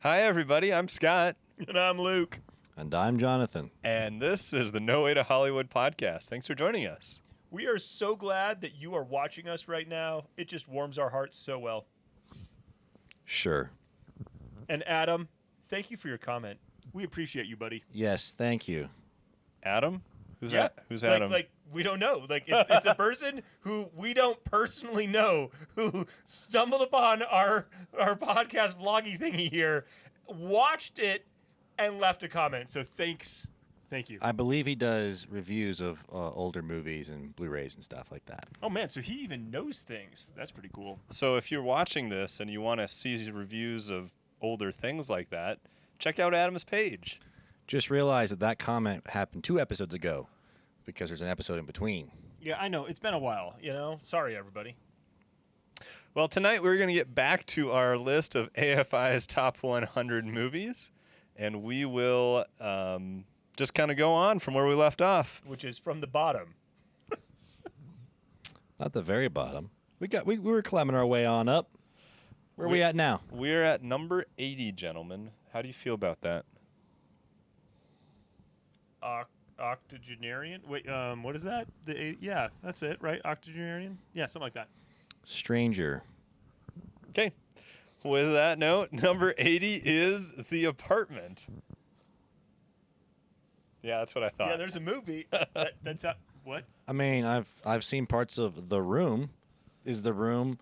Hi, everybody. I'm Scott. And I'm Luke. And I'm Jonathan. And this is the No Way to Hollywood podcast. Thanks for joining us. We are so glad that you are watching us right now. It just warms our hearts so well. Sure. And Adam, thank you for your comment. We appreciate you, buddy. Yes, thank you. Adam? Who's Yeah. Who's Adam? Like we don't know. Like it's a person who we don't personally know who stumbled upon our podcast vlogging thingy here, watched it, and left a comment. So thanks. Thank you. I believe he does reviews of older movies and Blu-rays and stuff like that. Oh, man. So he even knows things. That's pretty cool. So if you're watching this and you want to see reviews of older things like that, check out Adam's page. Just realize that comment happened 2 episodes ago because there's an episode in between. Yeah, I know. It's been a while, Sorry, everybody. Well, tonight we're going to get back to our list of AFI's top 100 movies, and we will just kind of go on from where we left off. Which is from the bottom. Not the very bottom. We were climbing our way on up. Where are we at now? We're at number 80, gentlemen. How do you feel about that? Octogenarian? Wait, what is that? Yeah, that's it, right? Octogenarian? Yeah, something like that. Stranger. Okay. With that note, number 80 is The Apartment. Yeah, that's what I thought. Yeah, there's a movie. That's what? I mean, I've seen parts of The Room. Is The Room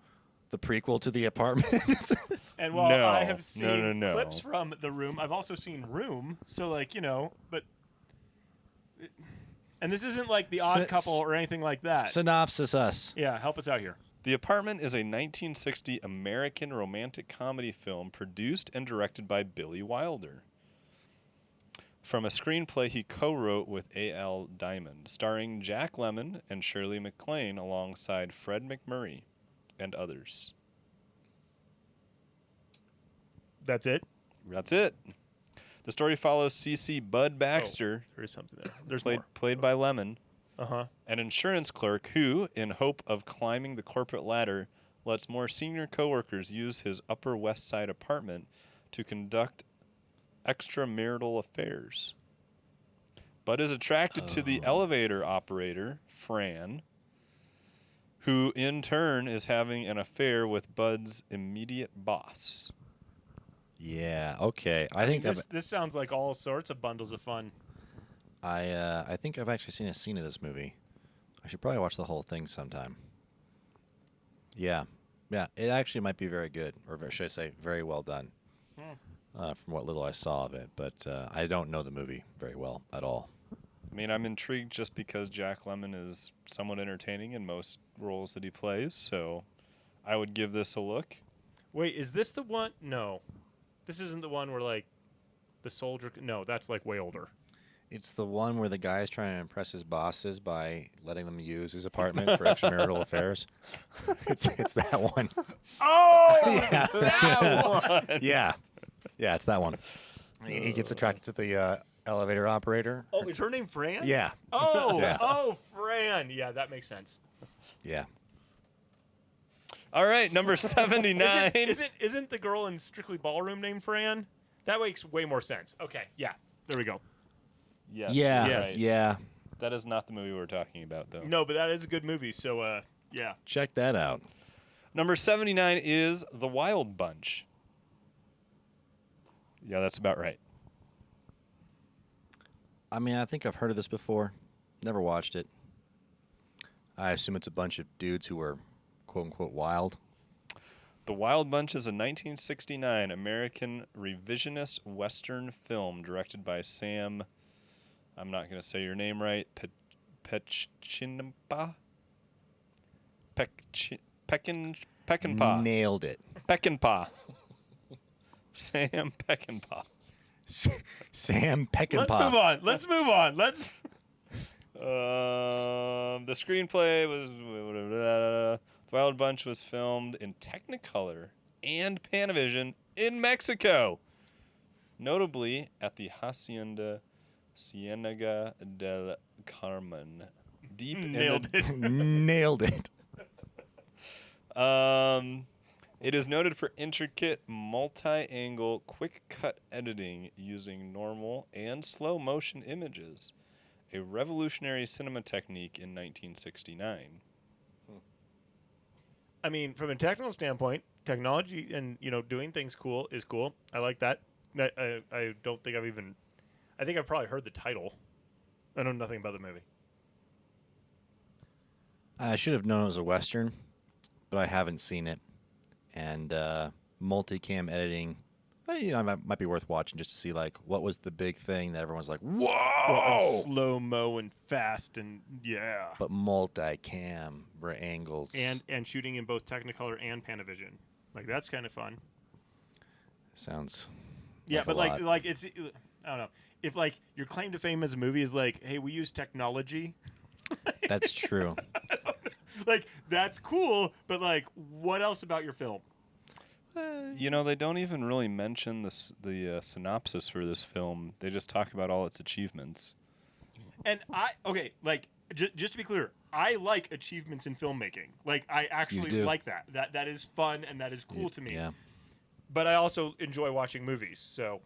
the prequel to The Apartment? And while No. I have seen No. clips from The Room, I've also seen Room. So, but... And this isn't like The Odd Couple or anything like that. Synopsis us. Yeah, help us out here. The Apartment is a 1960 American romantic comedy film produced and directed by Billy Wilder. From a screenplay he co-wrote with A.L. Diamond, starring Jack Lemmon and Shirley MacLaine alongside Fred McMurray and others. That's it? That's it. The story follows C.C. Bud Baxter, There is something there. There's more. played by Lemmon, Uh-huh. an insurance clerk who, in hope of climbing the corporate ladder, lets more senior coworkers use his Upper West Side apartment to conduct extramarital affairs. Bud is attracted to the elevator operator, Fran, who in turn is having an affair with Bud's immediate boss. Yeah, okay. I think this sounds like all sorts of bundles of fun. I think I've actually seen a scene of this movie. I should probably watch the whole thing sometime. Yeah, it actually might be very good, or should I say, very well done. From what little I saw of it, but I don't know the movie very well at all. I mean, I'm intrigued just because Jack Lemmon is somewhat entertaining in most roles that he plays, so I would give this a look. Wait, is this the one? No. This isn't the one where, the soldier... No, that's, way older. It's the one where the guy is trying to impress his bosses by letting them use his apartment for extramarital affairs. It's that one. Oh! Yeah. That one! Yeah, it's that one. He gets attracted to the elevator operator. Oh, is her name Fran? Yeah. Oh, Yeah. oh, Fran. Yeah, that makes sense. Yeah. All right, number 79. Isn't the girl in Strictly Ballroom named Fran? That makes way more sense. Okay, yeah. There we go. Yes. Yeah. you're right. Yeah. That is not the movie we're talking about, though. No, but that is a good movie, so, yeah. Check that out. Number 79 is The Wild Bunch. Yeah, that's about right. I mean, I think I've heard of this before. Never watched it. I assume it's a bunch of dudes who are quote-unquote wild. The Wild Bunch is a 1969 American revisionist Western film directed by Sam, I'm not going to say your name right, Peckinpah? Peckinpah. Nailed it. Peckinpah. Sam Peckinpah. Sam Peckinpah. Let's move on. The screenplay was... The Wild Bunch was filmed in Technicolor and Panavision in Mexico, notably at the Hacienda Cienega del Carmen. Nailed it. Nailed it. It is noted for intricate multi-angle quick cut editing using normal and slow motion images, a revolutionary cinema technique in 1969. I mean, from a technical standpoint, technology and doing things cool is cool. I like that. I don't think I think I've probably heard the title. I know nothing about the movie. I should have known it was a Western, but I haven't seen it. And multicam editing, it might be worth watching just to see like what was the big thing that everyone's like, Well, whoa! and slow mo and fast and yeah. But multicam angles And shooting in both Technicolor and Panavision, like that's kind of fun. sounds. Yeah, like but a lot. like it's I don't know if like your claim to fame as a movie is like, hey, we use technology. That's true. Like that's cool, but like, what else about your film? They don't even really mention the synopsis for this film. They just talk about all its achievements. And just to be clear, I like achievements in filmmaking. Like I actually do. like that. That is fun and that is cool to me. Yeah. But I also enjoy watching movies. So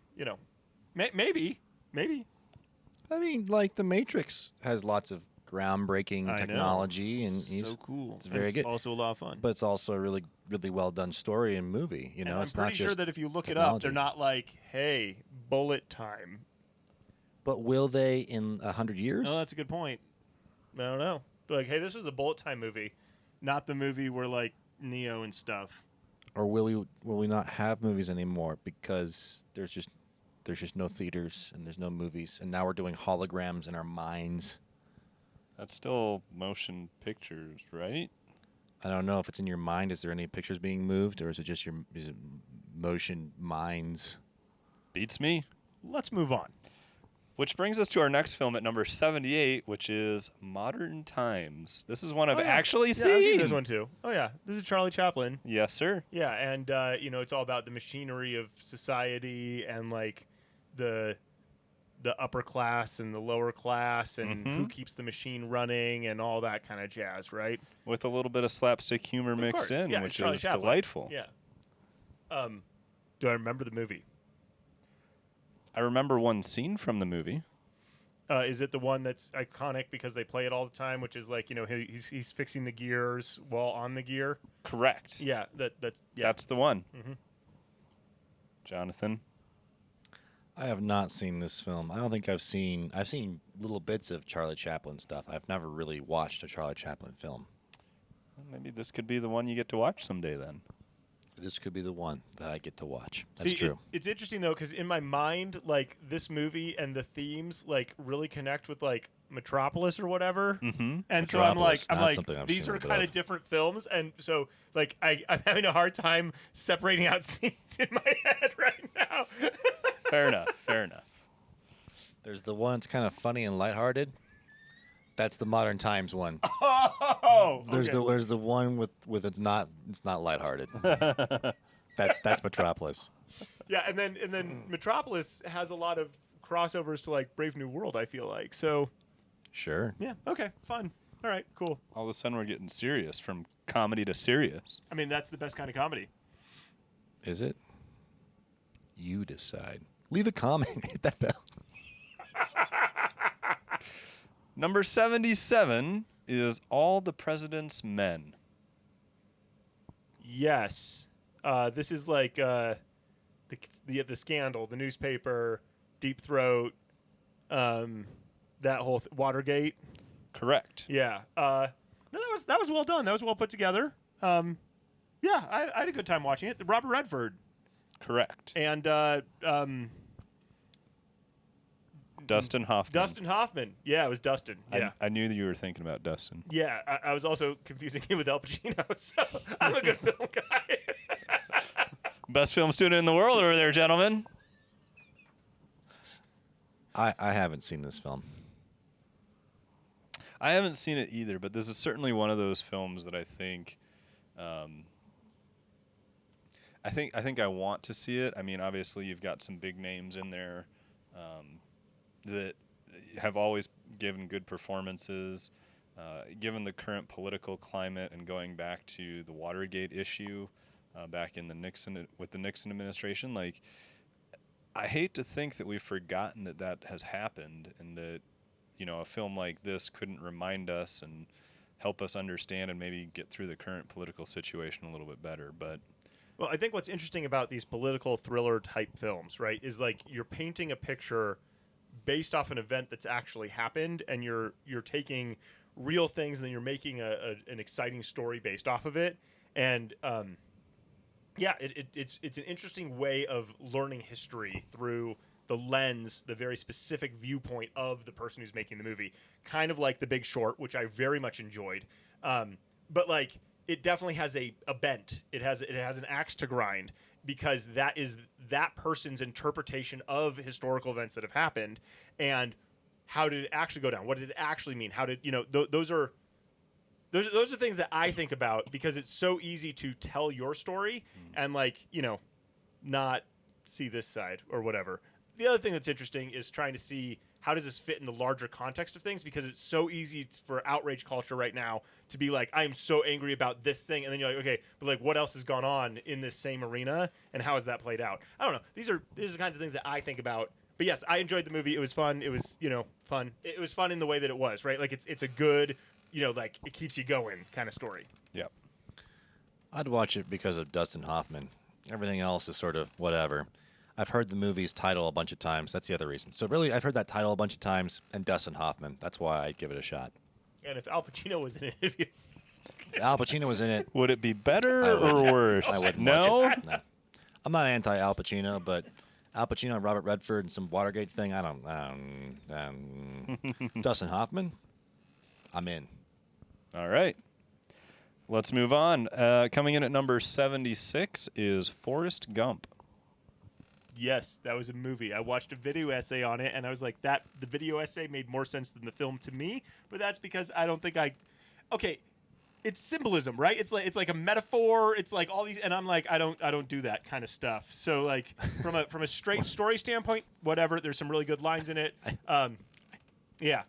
maybe. I mean, like The Matrix has lots of groundbreaking I know. technology, and So cool. It's very And good. Also a lot of fun. But it's also a really, really well done story and movie. And It's I'm not pretty just sure that if you look it up, technology. they're not like, hey, bullet time. But will they in 100 years? No, that's a good point. I don't know. But like, hey, this was a bullet time movie, not the movie where like Neo and stuff. Or will we not have movies anymore because there's just no theaters and there's no movies, and now we're doing holograms in our minds. That's still motion pictures, right? I don't know if it's in your mind. Is there any pictures being moved, or is it just is it motion minds? Beats me. Let's move on. Which brings us to our next film at number 78, which is Modern Times. This is one I've actually Yeah, I've seen seen. this one too. Oh yeah, this is Charlie Chaplin. Yes, sir. Yeah, and it's all about the machinery of society and like the upper class and the lower class and who keeps the machine running and all that kind of jazz, right? With a little bit of slapstick humor Of mixed course. in, Yeah, it's which Charlie is Chaplin. delightful. Yeah. Do I remember the movie? I remember one scene from the movie. Is it the one that's iconic because they play it all the time, which is like he's fixing the gears while on the gear? Correct. Yeah, that's That's the one. Mhm. Jonathan. I have not seen this film. I don't think I've seen little bits of Charlie Chaplin stuff. I've never really watched a Charlie Chaplin film. Well, maybe this could be the one you get to watch someday then. This could be the one that I get to watch. That's See, true. It's interesting though, because in my mind, like this movie and the themes like really connect with like Metropolis or whatever. Mm-hmm. And so I'm like, Metropolis, not something I've these seen a are bit kind of. of different films, and so like I'm having a hard time separating out scenes in my head right now. Fair enough. Fair enough. There's the one that's kind of funny and lighthearted. That's the Modern Times one. Oh, There's okay. the one with it's not lighthearted. That's Metropolis. Yeah, and then Metropolis has a lot of crossovers to like Brave New World. I feel like so. Sure. Yeah. Okay. Fun. All right. Cool. All of a sudden we're getting serious, from comedy to serious. I mean, that's the best kind of comedy. Is it? You decide. Leave a comment. Hit that bell. Number 77 is All the President's Men. Yes. This is like the scandal, the newspaper, Deep Throat, that whole Watergate. Correct. Yeah. No, that was well done. That was well put together. Yeah, I had a good time watching it. Robert Redford Correct. and Dustin Hoffman. Dustin Hoffman. Yeah, it was Dustin. Yeah. I knew that you were thinking about Dustin. Yeah, I was also confusing him with Al Pacino, so I'm a good film guy. Best film student in the world over there, gentlemen. I haven't seen this film. I haven't seen it either, but this is certainly one of those films that I think I want to see it. I mean, obviously you've got some big names in there that have always given good performances. Given the current political climate and going back to the Watergate issue, back in the Nixon administration. Like, I hate to think that we've forgotten that has happened, and that a film like this couldn't remind us and help us understand and maybe get through the current political situation a little bit better. But Well, I think what's interesting about these political thriller type films, right, is like you're painting a picture based off an event that's actually happened, and you're taking real things and then you're making an exciting story based off of it. And it's an interesting way of learning history through the lens, the very specific viewpoint of the person who's making the movie, kind of like The Big Short, which I very much enjoyed. But like, it definitely has a bent. It has an axe to grind, because that is that person's interpretation of historical events that have happened, and how did it actually go down? What did it actually mean? How did those are things that I think about, because it's so easy to tell your story and not see this side or whatever. The other thing that's interesting is trying to see how does this fit in the larger context of things, because it's so easy for outrage culture right now to be like, I am so angry about this thing, and then you're like, okay, but like, what else has gone on in this same arena, and how has that played out? I don't know. These are the kinds of things that I think about. But yes, I enjoyed the movie. It was fun. It was fun. It was fun in the way that it was, right? Like it's a good like it keeps you going kind of story. Yep. I'd watch it because of Dustin Hoffman. Everything else is sort of whatever. I've heard the movie's title a bunch of times. That's the other reason. So really, I've heard that title a bunch of times, and Dustin Hoffman. That's why I'd give it a shot. And if Al Pacino was in it, if Al Pacino was in it. Would it be better I or wouldn't- worse? I wouldn't No. watch it. No. I'm not anti-Al Pacino, but Al Pacino and Robert Redford and some Watergate thing, I don't. Dustin Hoffman, I'm in. All right. Let's move on. Coming in at number 76 is Forrest Gump. yes, that was a movie. I watched a video essay on it, and I was like, the video essay made more sense than the film to me. But that's because I don't think okay, it's symbolism, right? It's like a metaphor. It's like all these, and I'm like, I don't do that kind of stuff. So like from a straight story standpoint, whatever. There's some really good lines in it. Yeah.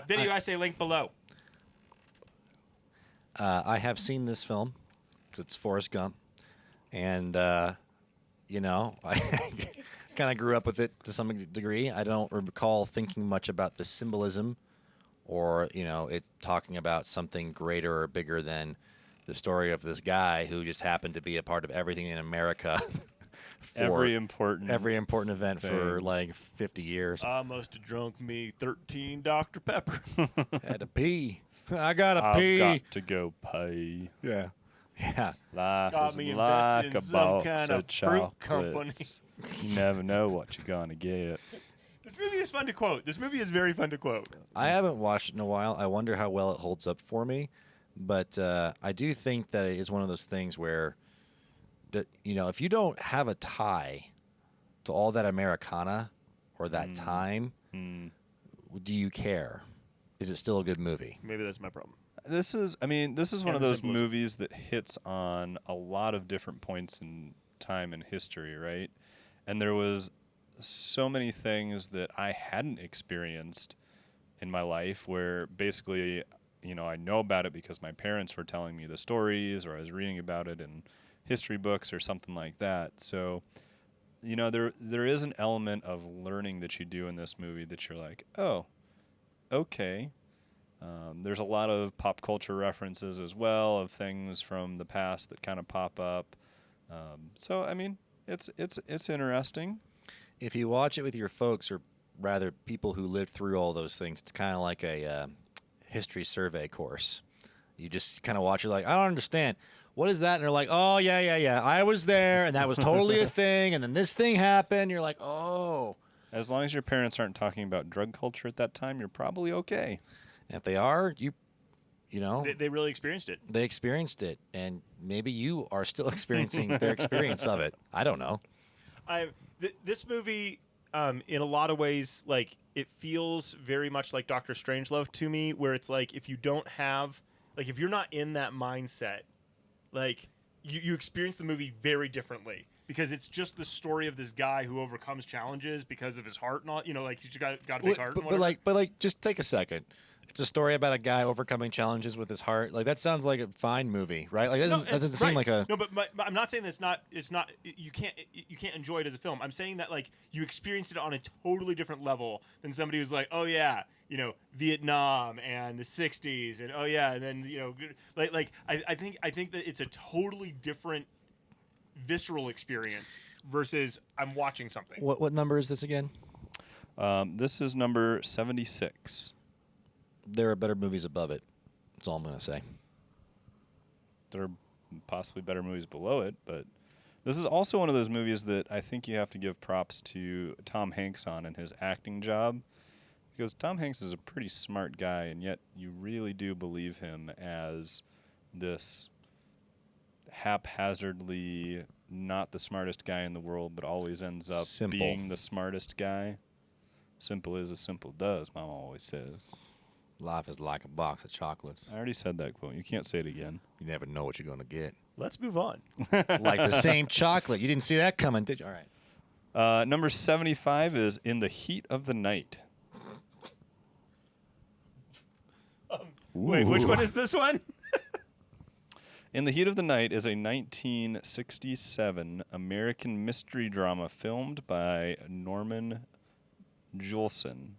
Video essay link below. I have seen this film. It's Forrest Gump, and I kind of grew up with it to some degree. I don't recall thinking much about the symbolism, or it talking about something greater or bigger than the story of this guy who just happened to be a part of everything in America. For Every important event thing. for like 50 years. I must have drunk me 13 Dr. Pepper. Had to pee. I gotta I've pee. got to go pay. Yeah. Yeah. Life Got is me like invested a in some box kind of of fruit company. chocolates. You never know what you're gonna get. This movie is fun to quote. This movie is very fun to quote. I haven't watched it in a while. I wonder how well it holds up for me. But I do think that it is one of those things where, if you don't have a tie to all that Americana or that time, do you care? Is it still a good movie? Maybe that's my problem. This is one And of the those symbolism. movies that hits on a lot of different points in time and history, right? And there was so many things that I hadn't experienced in my life where basically, I know about it because my parents were telling me the stories, or I was reading about it in history books or something like that. So, there is an element of learning that you do in this movie that you're like, oh, okay. There's a lot of pop culture references as well, of things from the past that kind of pop up. So I mean, it's interesting. If you watch it with your folks, or rather people who lived through all those things, it's kind of like a history survey course. You just kind of watch it like, I don't understand. What is that? And they're like, oh, yeah. I was there, and that was totally a thing, and then this thing happened. You're like, oh. As long as your parents aren't talking about drug culture at that time, you're probably okay. If they are, you know, They really experienced it. they experienced it, and maybe you are still experiencing their experience of it. I don't know. This movie, in a lot of ways, like, it feels very much like Doctor Strangelove to me, where it's like, if you don't have, like, if you're not in that mindset, like, you experience the movie very differently, because it's just the story of this guy who overcomes challenges because of his heart and all, like, he's got a big heart. And But like, just take a second. It's a story about a guy overcoming challenges with his heart. Like that sounds like a fine movie, right? Like that doesn't seem like a no, but I'm not saying that it's not you can't enjoy it as a film. I'm saying that like you experience it on a totally different level than somebody who's like, oh yeah, you know, Vietnam and the '60s, and oh yeah, and then you know, I think that it's a totally different visceral experience versus I'm watching something. What number is this again? This is number 76. There are better movies above it. That's all I'm going to say. There are possibly better movies below it, but this is also one of those movies that I think you have to give props to Tom Hanks on and his acting job, because Tom Hanks is a pretty smart guy, and yet you really do believe him as this haphazardly not the smartest guy in the world, but always ends up Simple. being the smartest guy. Simple is as simple does, Mama always says. Life is like a box of chocolates. I already said that quote. You can't say it again. You never know what you're going to get. Let's move on. Like the same chocolate. You didn't see that coming, did you? All right. Number 75 is In the Heat of the Night. Wait, which one is this one? In the Heat of the Night is a 1967 American mystery drama filmed by Norman Jewison.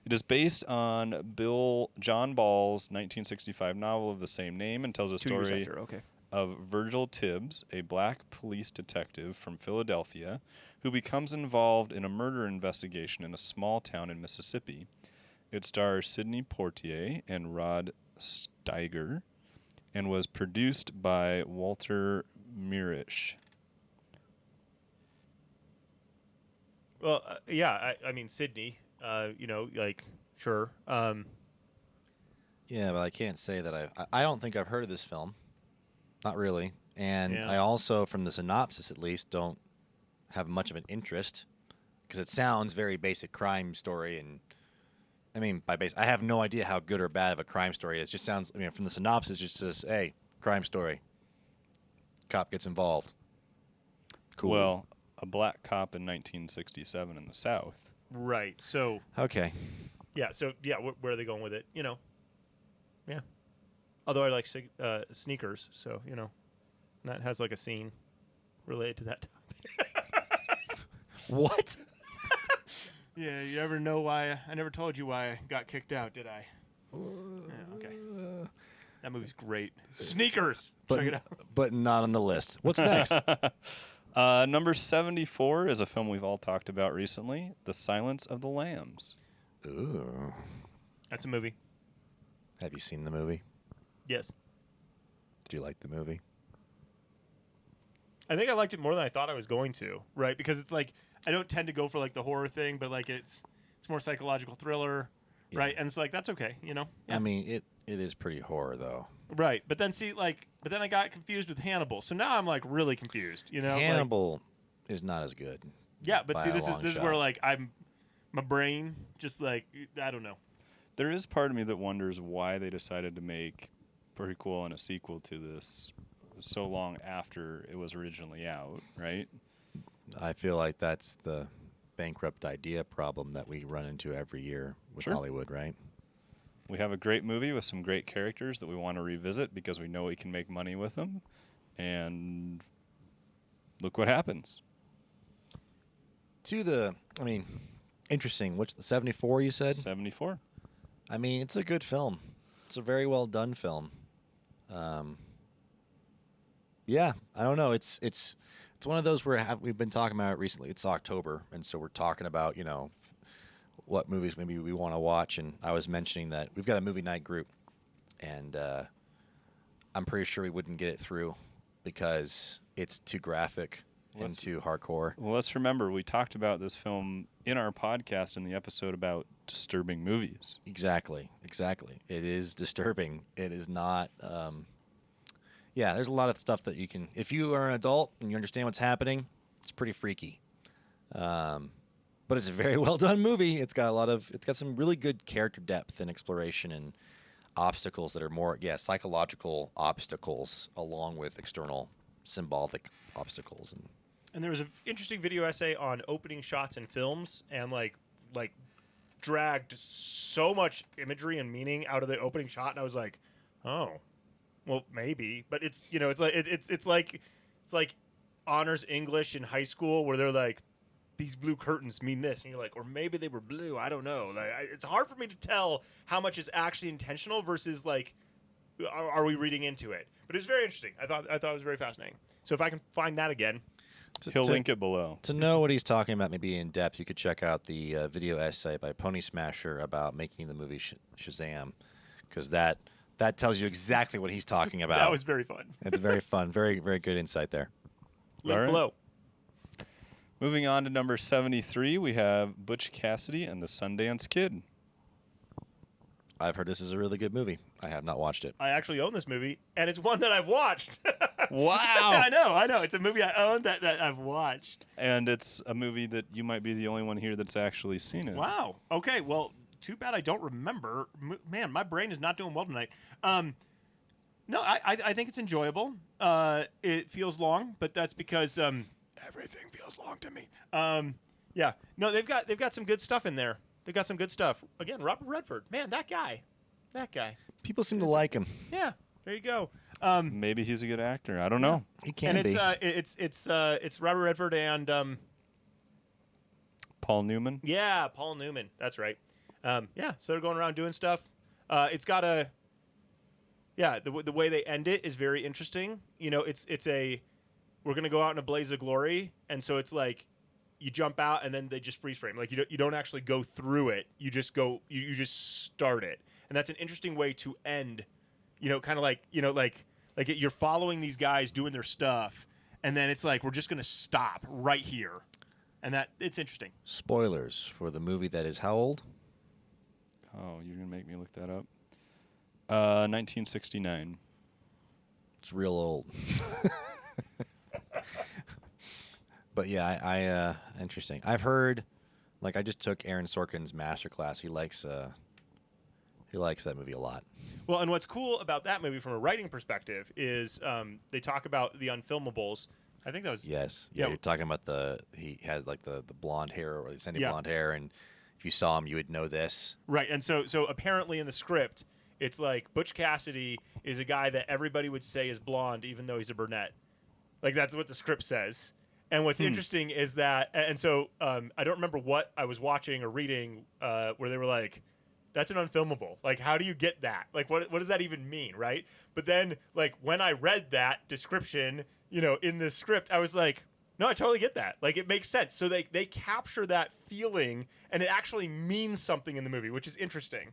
It is based on John Ball's 1965 novel of the same name and tells a 2 years story after, okay. of Virgil Tibbs, a black police detective from Philadelphia, who becomes involved in a murder investigation in a small town in Mississippi. It stars Sidney Poitier and Rod Steiger, and was produced by Walter Mirisch. Well, yeah, I mean Sydney. You know, like sure. Yeah, but I can't say that I don't think I've heard of this film. Not really. And Yeah. I also, from the synopsis at least, don't have much of an interest because it sounds very basic crime story. And I mean, I have no idea how good or bad of a crime story it is. It just sounds, I mean, from the synopsis, it just says, hey, crime story. Cop gets involved. Cool. Well, a black cop in 1967 in the South. Right. So Okay. yeah. So yeah, where are they going with it? You know. Yeah. Although I like sneakers, so you know, that has like a scene related to that topic. What? Yeah. You ever know why? I never told you why I got kicked out, did I? Yeah, okay. That movie's great. Sneakers. Check it out. But not on the list. What's next? Number 74 is a film we've all talked about recently, The Silence of the Lambs. Ooh. That's a movie. Have you seen the movie? Yes. Did you like the movie? I think I liked it more than I thought I was going to, right? Because it's like I don't tend to go for like the horror thing, but like it's more psychological thriller, Yeah. right? And it's like that's okay, you know. Yeah. I mean, it is pretty horror though. Right, but then I got confused with Hannibal, so now I'm like really confused, you know. Hannibal is not as good. Yeah, but by see, a this long is shot. where like my brain just like I don't know. There is part of me that wonders why they decided to make prequel and a sequel to this so long after it was originally out, right? I feel like that's the bankrupt idea problem that we run into every year with Sure. Hollywood, right? We have a great movie with some great characters that we want to revisit because we know we can make money with them. And look what happens. Interesting. What's the 74 you said? 74. I mean, it's a good film. It's a very well done film. Yeah, I don't know. It's one of those where we've been talking about it recently. It's October, and so we're talking about, you know, what movies maybe we want to watch. And I was mentioning that we've got a movie night group, and I'm pretty sure we wouldn't get it through because it's too graphic and too hardcore. Well, let's remember, we talked about this film in our podcast in the episode about disturbing movies. Exactly. It is disturbing. It is not. Yeah, there's a lot of stuff that you can. If you are an adult and you understand what's happening, it's pretty freaky. But it's a very well done movie. It's got some really good character depth and exploration and obstacles that are more, psychological obstacles along with external symbolic obstacles. And And there was an interesting video essay on opening shots in films and like dragged so much imagery and meaning out of the opening shot, and I was like, oh, well, maybe. But it's it's like it's like honors English in high school where they're like, these blue curtains mean this, and you're like, or maybe they were blue. I don't know. Like, it's hard for me to tell how much is actually intentional versus like, are we reading into it? But it was very interesting. I thought it was very fascinating. So if I can find that again, He'll link it below. To know what he's talking about, maybe in depth, you could check out the video essay by Pony Smasher about making the movie Shazam, because that tells you exactly what he's talking about. that was very fun. It's very fun, very very good insight there. Link All right. below. Moving on to number 73, we have Butch Cassidy and the Sundance Kid. I've heard this is a really good movie. I have not watched it. I actually own this movie, and it's one that I've watched. Wow. I know. It's a movie I own that I've watched. And it's a movie that you might be the only one here that's actually seen it. Wow. Okay. Well, too bad I don't remember. Man, my brain is not doing well tonight. No, I think it's enjoyable. It feels long, but that's because everything feels long to me. Yeah. No, they've got some good stuff in there. They've got some good stuff. Again, Robert Redford. Man, that guy. People seem to like him. Yeah. There you go. Maybe he's a good actor. I don't know. He can and be. it's Robert Redford and Paul Newman. yeah, Paul Newman. That's right. Yeah, so they're going around doing stuff. It's got a the way they end it is very interesting. You know, it's we're gonna go out in a blaze of glory, and so it's like you jump out and then they just freeze frame. Like you don't actually go through it. You just go. You just start it, and that's an interesting way to end. You know, kind of like you're following these guys doing their stuff, and then it's like we're just gonna stop right here, and that it's interesting. Spoilers for the movie that is how old? Oh, you're going to make me look that up. 1969. It's real old. But yeah, I interesting. I've heard, like, I just took Aaron Sorkin's masterclass. He likes that movie a lot. Well, and what's cool about that movie from a writing perspective is they talk about the unfilmables. I think that was Yes. Yeah, Yeah. you're talking about he has like the blonde hair or the sandy Yeah. blonde hair, and if you saw him, you would know this. right. And so apparently in the script, it's like Butch Cassidy is a guy that everybody would say is blonde, even though he's a brunette. Like that's what the script says. And what's interesting is that, and so I don't remember what I was watching or reading where they were like, that's an unfilmable. Like, how do you get that? Like, what does that even mean, right? But then, like, when I read that description, you know, in this script, I was like, no, I totally get that. Like, it makes sense. So they capture that feeling, and it actually means something in the movie, which is interesting.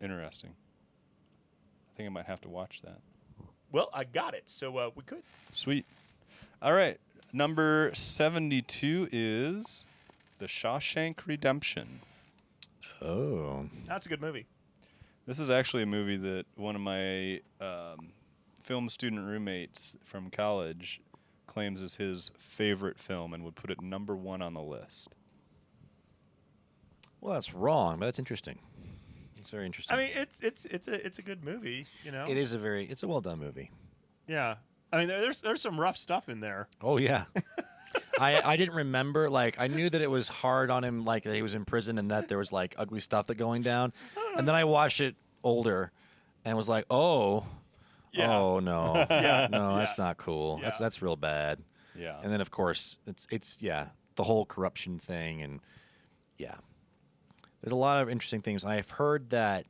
Interesting. I think I might have to watch that. Well, I got it, so we could. Sweet. All right. Number 72 is The Shawshank Redemption. Oh. That's a good movie. This is actually a movie that one of my film student roommates from college claims is his favorite film and would put it number 1 on the list. Well, that's wrong, but that's interesting. It's very interesting. I mean, it's a good movie, you know. It's a well done movie. Yeah. I mean, there's some rough stuff in there. Oh yeah. I didn't remember, like, I knew that it was hard on him, like that he was in prison and that there was like ugly stuff that going down, and then I watched it older and was like, oh no, no, that's not cool. Yeah. That's real bad. Yeah. And then of course it's the whole corruption thing, and yeah, there's a lot of interesting things. I've heard that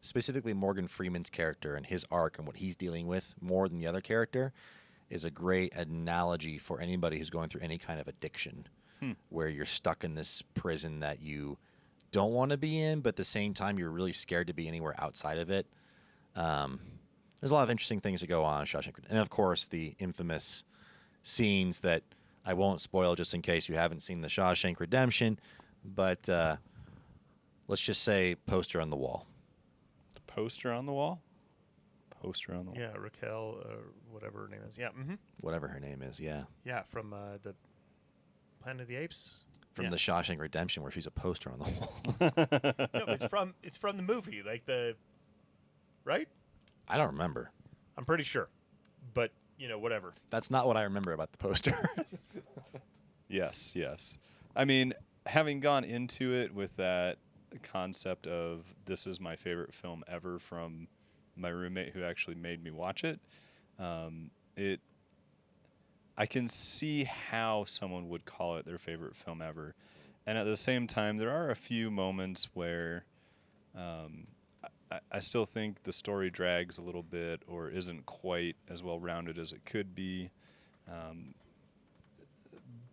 specifically Morgan Freeman's character and his arc and what he's dealing with more than the other character is a great analogy for anybody who's going through any kind of addiction, where you're stuck in this prison that you don't want to be in, but at the same time you're really scared to be anywhere outside of it. There's a lot of interesting things that go on in Shawshank, and of course the infamous scenes that I won't spoil just in case you haven't seen the Shawshank Redemption, but let's just say poster on the wall. The poster on the wall? Poster on the wall. Yeah, Raquel, whatever her name is. Yeah, Whatever her name is, yeah. yeah, from the Planet of the Apes. From Yeah. the Shawshank Redemption, where she's a poster on the wall. No, it's from the movie, like right? I don't remember. I'm pretty sure, but you know, whatever. That's not what I remember about the poster. Yes, yes. I mean, having gone into it with that concept of this is my favorite film ever from my roommate who actually made me watch it, it I can see how someone would call it their favorite film ever. And at the same time, there are a few moments where I still think the story drags a little bit or isn't quite as well rounded as it could be.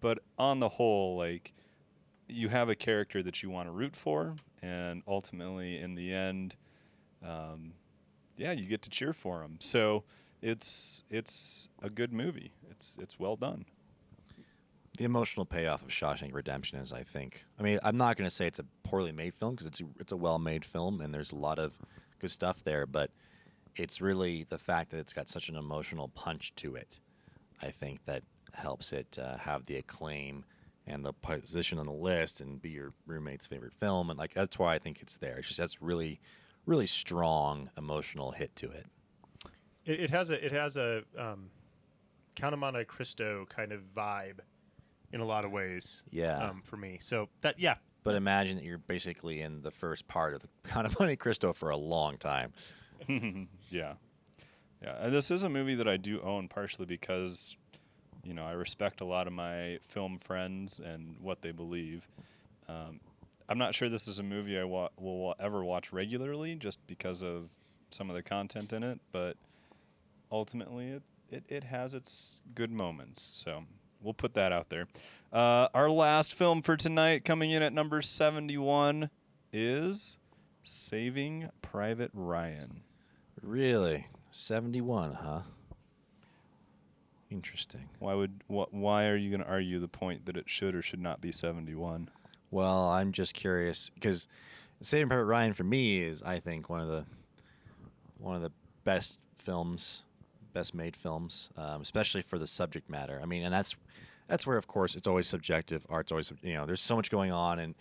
But on the whole, like, you have a character that you want to root for, and ultimately, in the end, you get to cheer for him. So it's a good movie. It's well done. The emotional payoff of Shawshank Redemption is, I think. I mean, I'm not going to say it's a poorly made film because it's a well-made film and there's a lot of good stuff there, but it's really the fact that it's got such an emotional punch to it. I think that helps it have the acclaim and the position on the list and be your roommate's favorite film, and like that's why I think it's there. It's just that's really, really strong emotional hit to it. It has a Count of Monte Cristo kind of vibe in a lot of ways. Yeah. For me, so that yeah. But imagine that you're basically in the first part of the Count of Monte Cristo for a long time. Yeah. And this is a movie that I do own partially because, I respect a lot of my film friends and what they believe. I'm not sure this is a movie I will ever watch regularly just because of some of the content in it, but ultimately it has its good moments. So we'll put that out there. Our last film for tonight, coming in at number 71, is Saving Private Ryan. Really? 71, huh? Interesting. Why are you going to argue the point that it should or should not be 71? Well, I'm just curious because Saving Private Ryan for me is, I think, one of the best films, best made films, especially for the subject matter. I mean, and that's where, of course, it's always subjective. Art's always, there's so much going on, and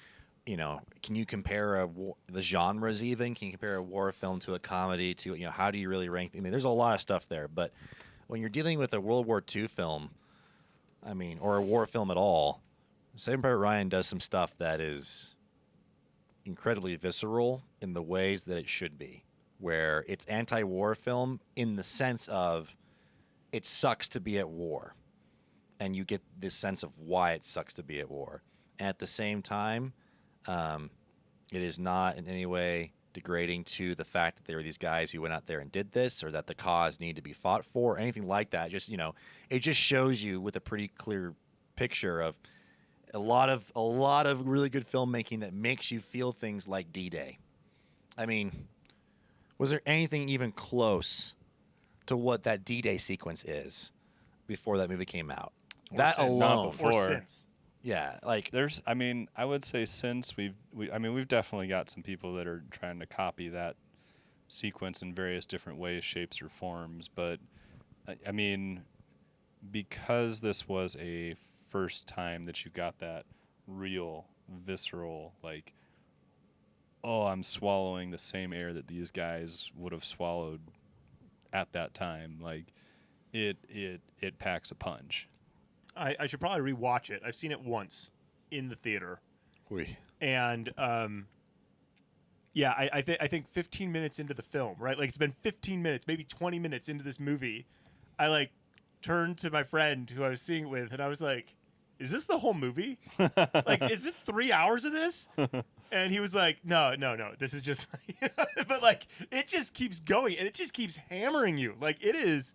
can you compare the genres even? Can you compare a war film to a comedy to, how do you really rank? I mean, there's a lot of stuff there, but when you're dealing with a World War II film, or a war film at all, Saving Private Ryan does some stuff that is incredibly visceral in the ways that it should be, where it's anti-war film in the sense of it sucks to be at war, and you get this sense of why it sucks to be at war. And at the same time, it is not in any way degrading to the fact that there were these guys who went out there and did this, or that the cause needed to be fought for, or anything like that. Just, it just shows you with a pretty clear picture of a lot of really good filmmaking that makes you feel things like D-Day. I mean, was there anything even close to what that D-Day sequence is before that movie came out? Or That since. alone. Not before. Or since. Yeah, like I would say since we've definitely got some people that are trying to copy that sequence in various different ways, shapes, or forms. But I mean, because this was a first time that you got that real, visceral, like, oh, I'm swallowing the same air that these guys would have swallowed at that time. Like, it packs a punch. I should probably rewatch it. I've seen it once in the theater, and I think 15 minutes into the film, right? Like it's been 15 minutes, maybe 20 minutes into this movie, I like turned to my friend who I was seeing it with, and I was like, "Is this the whole movie? Like, is it 3 hours of this?" And he was like, "No, this is just," but like it just keeps going, and it just keeps hammering you. Like it is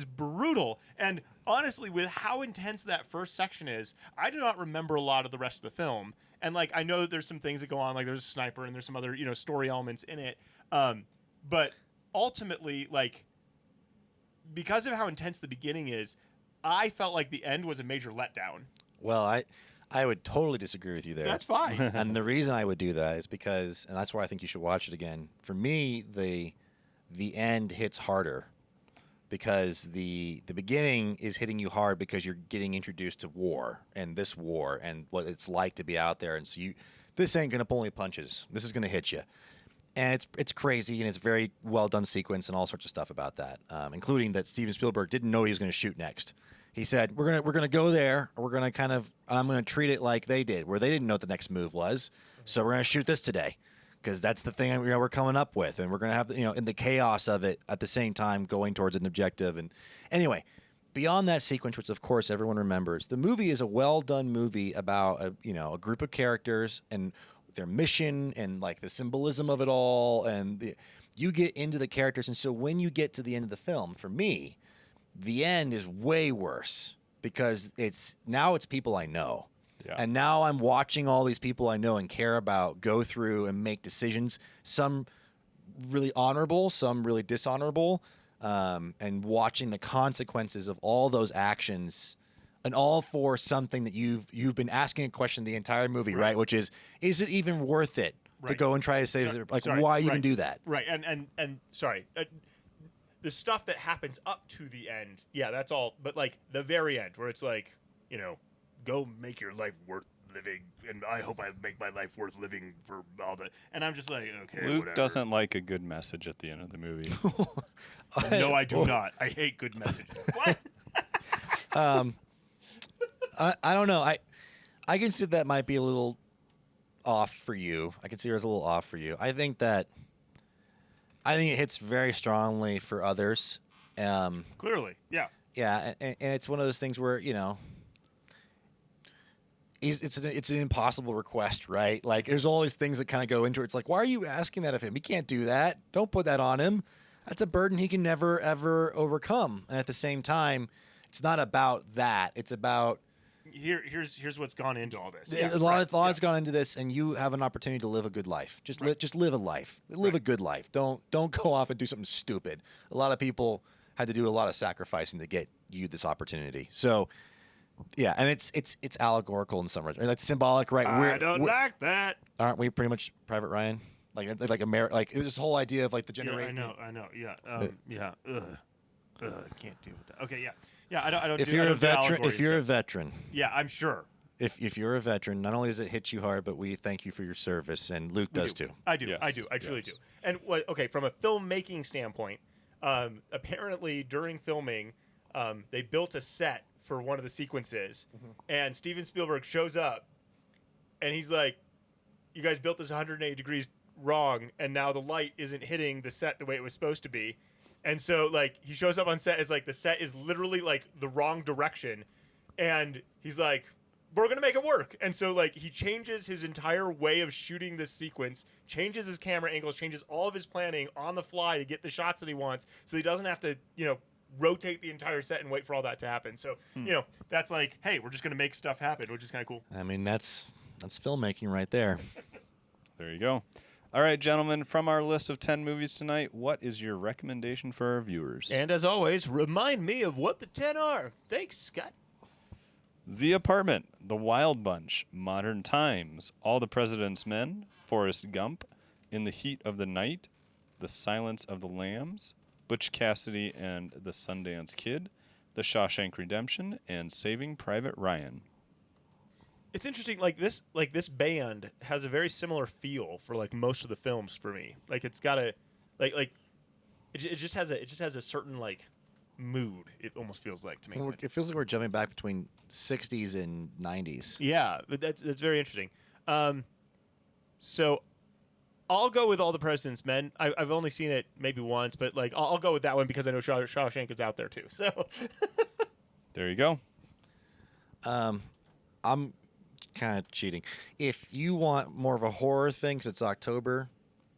brutal. And honestly, with how intense that first section is, I do not remember a lot of the rest of the film. And like I know that there's some things that go on, like there's a sniper and there's some other story elements in it. But ultimately, like because of how intense the beginning is, I felt like the end was a major letdown. Well, I would totally disagree with you there. That's fine. And the reason I would do that is because, and that's why I think you should watch it again. For me, the end hits harder because the beginning is hitting you hard because you're getting introduced to war and what it's like to be out there. And so this ain't gonna pull any punches. This is gonna hit you. And it's crazy, and it's very well done sequence and all sorts of stuff about that, including that Steven Spielberg didn't know he was going to shoot next. He said, we're gonna go there. We're gonna I'm gonna treat it like they did, where they didn't know what the next move was. So we're gonna shoot this today, because that's the thing we're coming up with, and we're gonna have in the chaos of it at the same time going towards an objective. And anyway, beyond that sequence, which of course everyone remembers, the movie is a well done movie about a group of characters and their mission and like the symbolism of it all, and you get into the characters. And so when you get to the end of the film, for me, the end is way worse, because it's people I know. Yeah. And now I'm watching all these people I know and care about go through and make decisions, some really honorable, some really dishonorable, and watching the consequences of all those actions, and all for something that you've been asking a question the entire movie, right? Which is it even worth it to go and try to save it? Like, why even do that? Right, and sorry, the stuff that happens up to the end, yeah, that's all. But like the very end, where it's like, go make your life worth living, and I hope I make my life worth living for all the. And I'm just like, okay, Luke whatever. doesn't like a good message at the end of the movie. No, I do not. I hate good messages. What? I don't know. I can see that might be a little off for you. I can see it's a little off for you. I think it hits very strongly for others. Clearly, yeah. Yeah, and it's one of those things where it's an impossible request, right? Like, there's always things that kind of go into it. It's like, why are you asking that of him? He can't do that. Don't put that on him. That's a burden he can never ever overcome. And at the same time, it's not about that. It's about here's what's gone into all this. A lot of thought's gone into this, and you have an opportunity to live a good life. Just live a life. Live a good life. Don't go off and do something stupid. A lot of people had to do a lot of sacrificing to get you this opportunity. So, yeah, and it's allegorical in some ways, like symbolic, right? I don't like that. Aren't we pretty much Private Ryan? Like this whole idea of like the generation. Yeah, I know. Yeah. Yeah. I can't deal with that. Okay. Yeah. Yeah. I don't. If you're a veteran. Yeah, I'm sure. If you're a veteran, not only does it hit you hard, but we thank you for your service, and Luke does too. I do. Yes. I do. I truly do. And okay, from a filmmaking standpoint, apparently during filming, they built a set for one of the sequences, and Steven Spielberg shows up, and he's like, "You guys built this 180 degrees wrong, and now the light isn't hitting the set the way it was supposed to be." And so, like, he shows up on set, it's like the set is literally like the wrong direction, and he's like, "We're gonna make it work." And so, like, he changes his entire way of shooting this sequence, changes his camera angles, changes all of his planning on the fly to get the shots that he wants, so he doesn't have to, rotate the entire set and wait for all that to happen. So, that's like, hey, we're just gonna make stuff happen, which is kind of cool. I mean, that's filmmaking right there. There you go. All right, gentlemen, from our list of 10 movies tonight, what is your recommendation for our viewers? And as always, remind me of what the 10 are. Thanks, Scott. The Apartment, The Wild Bunch, Modern Times, All the President's Men, Forrest Gump, In the Heat of the Night, The Silence of the Lambs, Butch Cassidy and the Sundance Kid, The Shawshank Redemption, and Saving Private Ryan. It's interesting, this band has a very similar feel for like most of the films for me. Like, it's got a it just has a certain like mood. It almost feels like to me. It feels like we're jumping back between 60s and 90s. Yeah, but that's very interesting. So I'll go with All the President's Men. I've only seen it maybe once, but like I'll go with that one because I know Shawshank is out there too. So there you go. I'm kind of cheating. If you want more of a horror thing, 'cause it's October,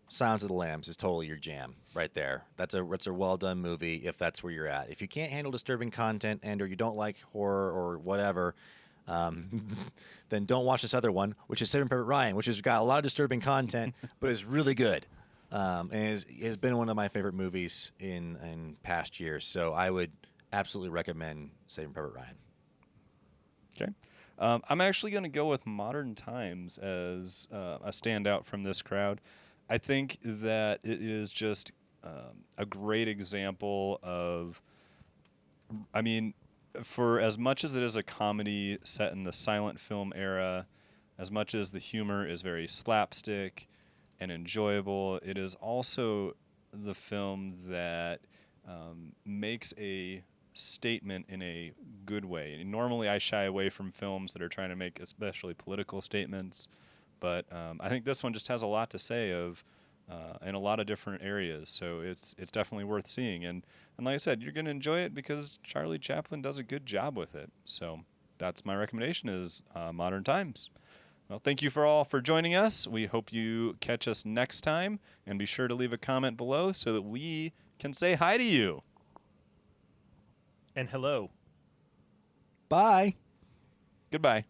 Sounds of the Lambs is totally your jam right there. That's a well done movie if that's where you're at. If you can't handle disturbing content or you don't like horror or whatever, then don't watch this other one, which is Saving Private Ryan, which has got a lot of disturbing content, but is really good. And has been one of my favorite movies in past years. So I would absolutely recommend Saving Private Ryan. Okay. I'm actually going to go with Modern Times as a standout from this crowd. I think that it is just a great example of, I mean, for as much as it is a comedy set in the silent film era, as much as the humor is very slapstick and enjoyable, it is also the film that makes a statement in a good way. And normally, I shy away from films that are trying to make especially political statements, but I think this one just has a lot to say in a lot of different areas. So it's definitely worth seeing. And like I said, you're going to enjoy it because Charlie Chaplin does a good job with it. So that's my recommendation is Modern Times. Well, thank you for joining us. We hope you catch us next time, and be sure to leave a comment below so that we can say hi to you. And hello. Bye. Goodbye.